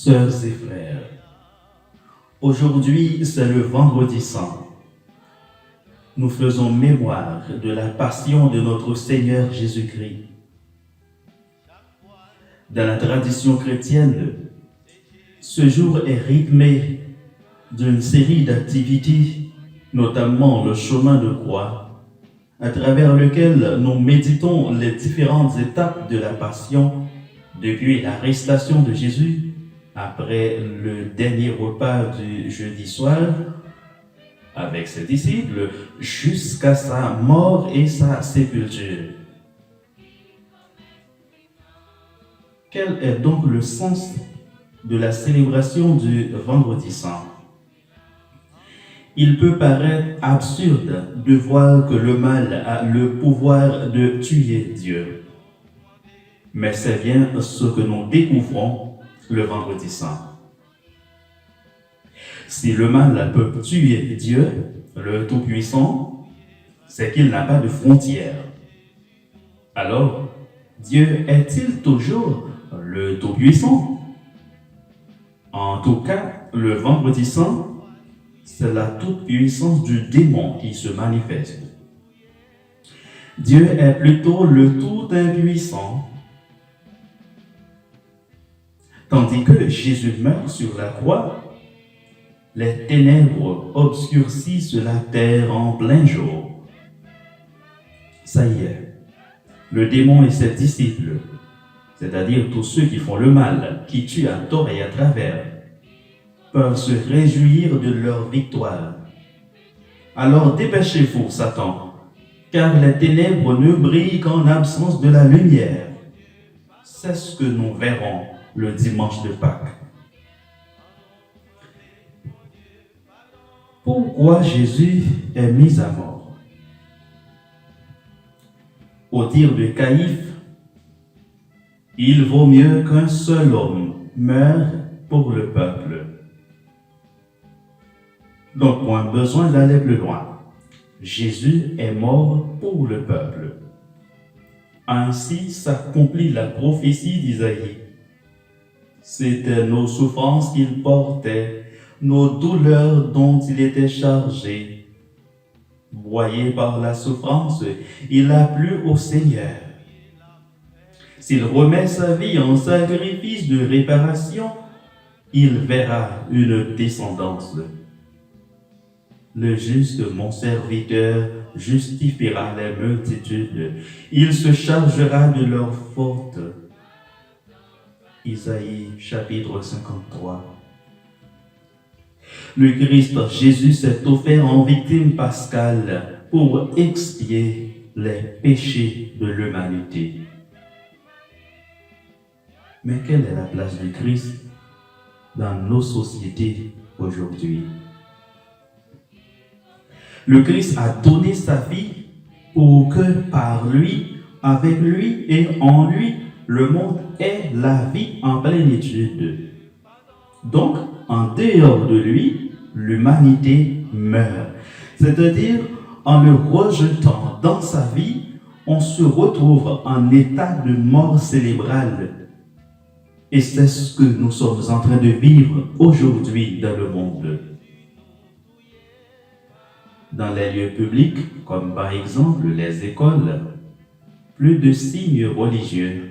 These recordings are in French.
Sœurs et frères, aujourd'hui c'est le vendredi saint. Nous faisons mémoire de la passion de notre Seigneur Jésus-Christ. Dans la tradition chrétienne, ce jour est rythmé d'une série d'activités, notamment le chemin de croix, à travers lequel nous méditons les différentes étapes de la passion depuis l'arrestation de Jésus après le dernier repas du jeudi soir avec ses disciples jusqu'à sa mort et sa sépulture. Quel est donc le sens de la célébration du Vendredi Saint? Il peut paraître absurde de voir que le mal a le pouvoir de tuer Dieu. Mais c'est bien ce que nous découvrons le Vendredi Saint. Si le mal peut tuer Dieu, le Tout-Puissant, c'est qu'il n'a pas de frontières. Alors, Dieu est-il toujours le Tout-Puissant? En tout cas, le Vendredi Saint, c'est la toute-puissance du démon qui se manifeste. Dieu est plutôt le tout-impuissant. Tandis que Jésus meurt sur la croix, les ténèbres obscurcissent la terre en plein jour. Ça y est, le démon et ses disciples, c'est-à-dire tous ceux qui font le mal, qui tuent à tort et à travers, peuvent se réjouir de leur victoire. Alors dépêchez-vous, Satan, car les ténèbres ne brillent qu'en absence de la lumière. C'est ce que nous verrons le dimanche de Pâques. Pourquoi Jésus est mis à mort? Au dire de Caïphe, il vaut mieux qu'un seul homme meure pour le peuple. Donc, point besoin d'aller plus loin. Jésus est mort pour le peuple. Ainsi s'accomplit la prophétie d'Isaïe. C'étaient nos souffrances qu'il portait, nos douleurs dont il était chargé. Broyé par la souffrance, il a plu au Seigneur. S'il remet sa vie en sacrifice de réparation, il verra une descendance. Le juste, mon serviteur, justifiera les multitudes. Il se chargera de leurs fautes. Isaïe chapitre 53. Le Christ Jésus s'est offert en victime pascale pour expier les péchés de l'humanité. Mais quelle est la place du Christ dans nos sociétés aujourd'hui? Le Christ a donné sa vie pour que par lui, avec lui et en lui, le monde ait la vie en plénitude. Donc, en dehors de lui, l'humanité meurt. C'est-à-dire, en le rejetant dans sa vie, on se retrouve en état de mort cérébrale. Et c'est ce que nous sommes en train de vivre aujourd'hui dans le monde. Dans les lieux publics, comme par exemple les écoles, plus de signes religieux,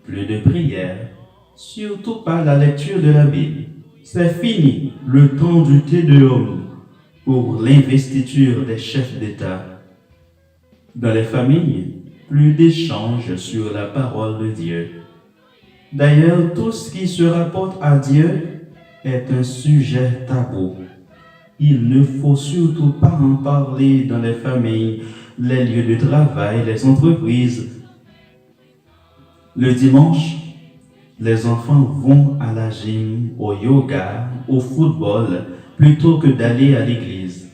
plus de prières, surtout pas la lecture de la Bible. C'est fini le temps du Tédéum pour l'investiture des chefs d'État. Dans les familles, plus d'échanges sur la parole de Dieu. D'ailleurs, tout ce qui se rapporte à Dieu est un sujet tabou. Il ne faut surtout pas en parler dans les familles, les lieux de travail, les entreprises. Le dimanche, les enfants vont à la gym, au yoga, au football, plutôt que d'aller à l'église.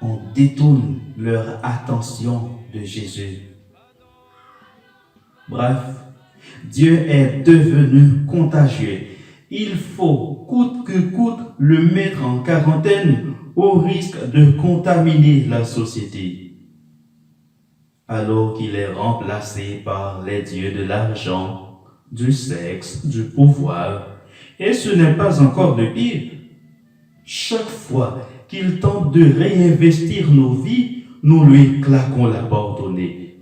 On détourne leur attention de Jésus. Bref, Dieu est devenu contagieux. Il faut, coûte que coûte, le mettre en quarantaine au risque de contaminer la société. Alors qu'il est remplacé par les dieux de l'argent, du sexe, du pouvoir. Et ce n'est pas encore le pire. Chaque fois qu'il tente de réinvestir nos vies, nous lui claquons la porte au nez.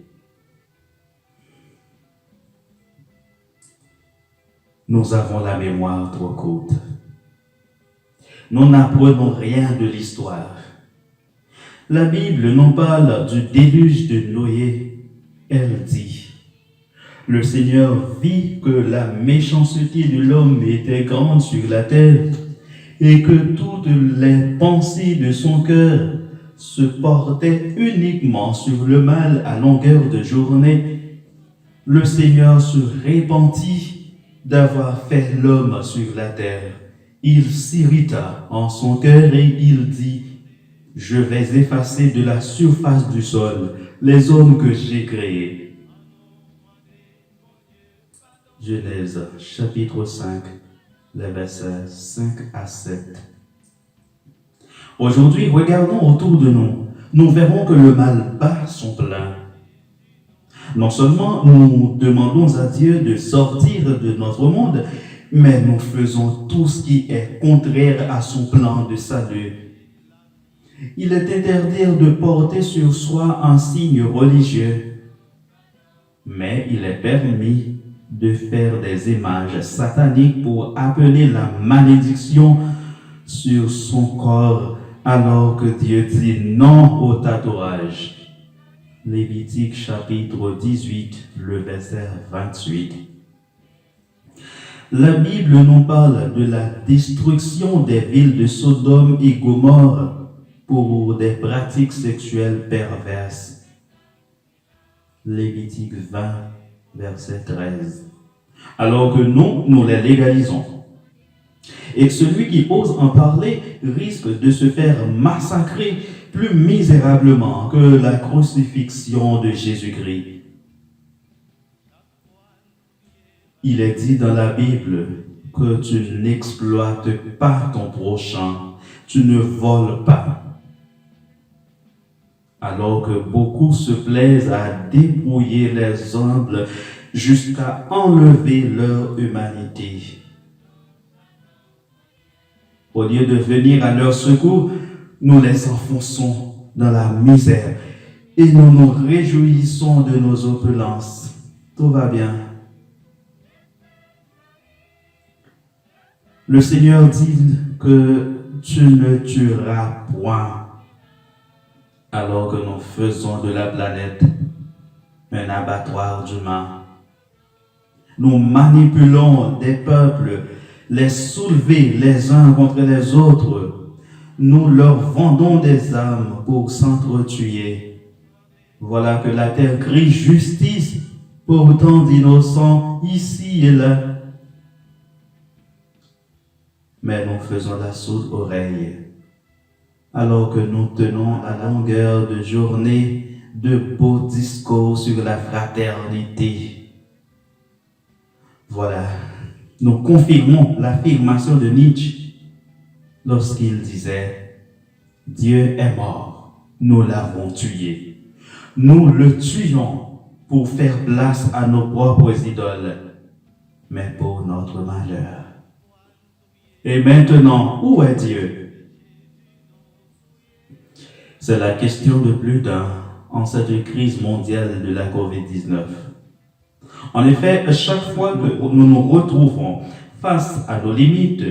Nous avons la mémoire trop courte. Nous n'apprenons rien de l'histoire. La Bible nous parle du déluge de Noé. Elle dit: le Seigneur vit que la méchanceté de l'homme était grande sur la terre et que toutes les pensées de son cœur se portaient uniquement sur le mal à longueur de journée. Le Seigneur se repentit d'avoir fait l'homme sur la terre. Il s'irrita en son cœur et il dit: je vais effacer de la surface du sol les hommes que j'ai créés. Genèse chapitre 5, les versets 5 à 7. Aujourd'hui, regardons autour de nous. Nous verrons que le mal bat son plein. Non seulement nous demandons à Dieu de sortir de notre monde, mais nous faisons tout ce qui est contraire à son plan de salut. Il est interdit de porter sur soi un signe religieux, mais il est permis de faire des images sataniques pour appeler la malédiction sur son corps, alors que Dieu dit non au tatouage. Lévitique chapitre 18, le verset 28. La Bible nous parle de la destruction des villes de Sodome et Gomorrhe pour des pratiques sexuelles perverses. Lévitique 20, verset 13. Alors que nous les légalisons. Et celui qui ose en parler risque de se faire massacrer plus misérablement que la crucifixion de Jésus-Christ. Il est dit dans la Bible que tu n'exploites pas ton prochain, tu ne voles pas. Alors que beaucoup se plaisent à dépouiller les humbles jusqu'à enlever leur humanité. Au lieu de venir à leur secours, nous les enfonçons dans la misère et nous nous réjouissons de nos opulences. Tout va bien. Le Seigneur dit que tu ne tueras point, alors que nous faisons de la planète un abattoir d'humains. Nous manipulons des peuples, les soulever les uns contre les autres. Nous leur vendons des armes pour s'entretuer. Voilà que la terre crie justice pour tant d'innocents ici et là. Mais nous faisons la sourde oreille, alors que nous tenons à longueur de journée de beaux discours sur la fraternité. Voilà, nous confirmons l'affirmation de Nietzsche lorsqu'il disait « Dieu est mort, nous l'avons tué. Nous le tuons pour faire place à nos propres idoles, mais pour notre malheur. » Et maintenant, où est Dieu? C'est la question de plus d'un en cette crise mondiale de la COVID-19. En effet, chaque fois que nous nous retrouvons face à nos limites,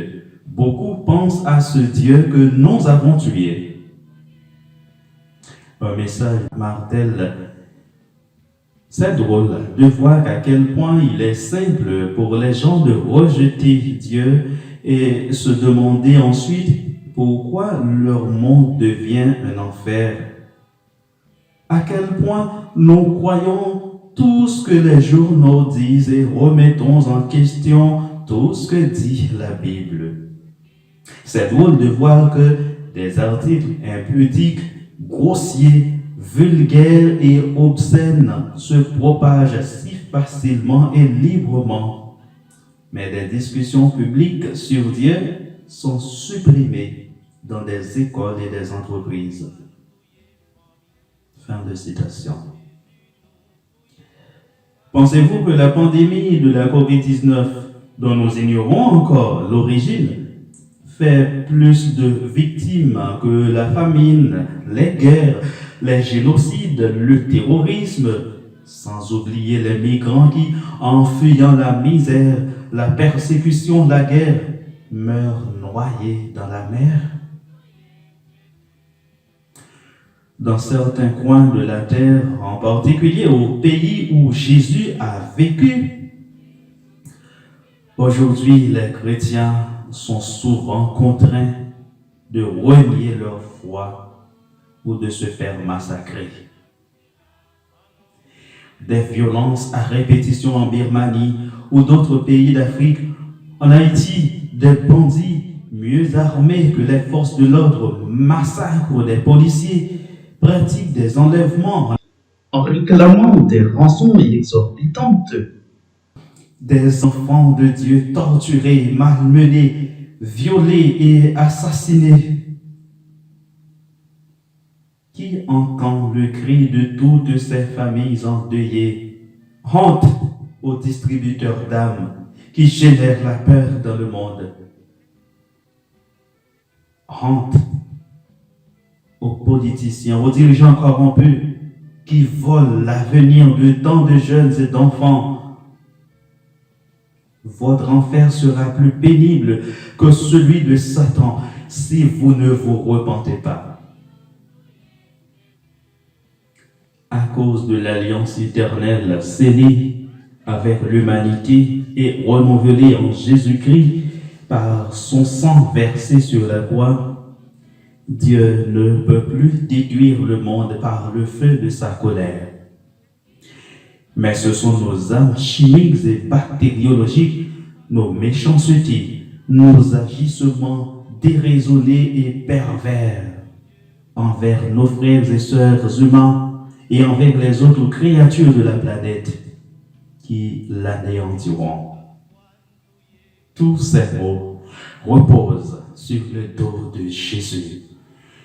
beaucoup pensent à ce Dieu que nous avons tué. Un message martèle. C'est drôle de voir à quel point il est simple pour les gens de rejeter Dieu et se demander ensuite pourquoi leur monde devient un enfer. À quel point nous croyons tout ce que les journaux disent et remettons en question tout ce que dit la Bible. C'est drôle de voir que des articles impudiques, grossiers, vulgaires et obscènes se propagent si facilement et librement. Mais des discussions publiques sur Dieu sont supprimées dans des écoles et des entreprises. Fin de citation. Pensez-vous que la pandémie de la COVID-19, dont nous ignorons encore l'origine, fait plus de victimes que la famine, les guerres, les génocides, le terrorisme, sans oublier les migrants qui, en fuyant la misère, la persécution, la guerre, meurent noyés dans la mer? Dans certains coins de la terre, en particulier au pays où Jésus a vécu, aujourd'hui les chrétiens sont souvent contraints de renier leur foi ou de se faire massacrer. Des violences à répétition en Birmanie ou d'autres pays d'Afrique, en Haïti, des bandits mieux armés que les forces de l'ordre massacrent des policiers, pratiquent des enlèvements en réclamant des rançons exorbitantes. Des enfants de Dieu torturés, malmenés, violés et assassinés. Qui entend le cri de toutes ces familles endeuillées? Honte aux distributeurs d'âmes qui génèrent la peur dans le monde. Honte aux politiciens, aux dirigeants corrompus qui volent l'avenir de tant de jeunes et d'enfants. Votre enfer sera plus pénible que celui de Satan si vous ne vous repentez pas. À cause de l'alliance éternelle scellée avec l'humanité et renouvelée en Jésus-Christ par son sang versé sur la croix, Dieu ne peut plus détruire le monde par le feu de sa colère. Mais ce sont nos armes chimiques et bactériologiques, nos méchancetés, nos agissements déraisonnés et pervers envers nos frères et sœurs humains et envers les autres créatures de la planète qui l'anéantiront. Tous ces mots reposent sur le dos de Jésus.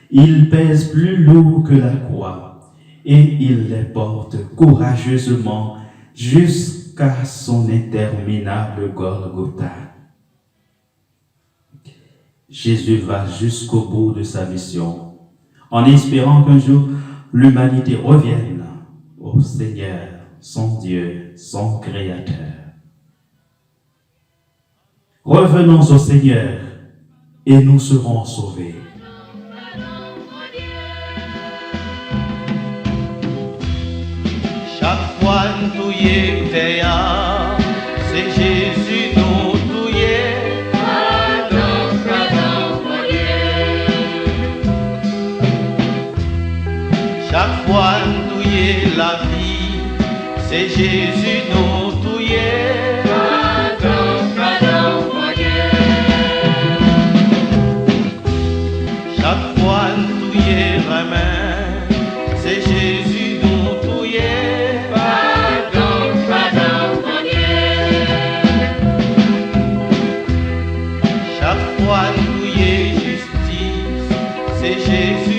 Il pèse plus lourd que la croix et il les porte courageusement jusqu'à son interminable Golgotha. Jésus va jusqu'au bout de sa mission, en espérant qu'un jour l'humanité revienne au Seigneur, son Dieu, son Créateur. Revenons au Seigneur et nous serons sauvés. Chaque fois nous y c'est Jésus nous touye. Pardon, pardon, mon Dieu. Chaque fois nous y la vie, c'est Jésus nous touye. Pardon, pardon, mon Dieu. Chaque fois nous y remet, c'est Jésus nous touye. Chaque fois nous y justice, c'est Jésus.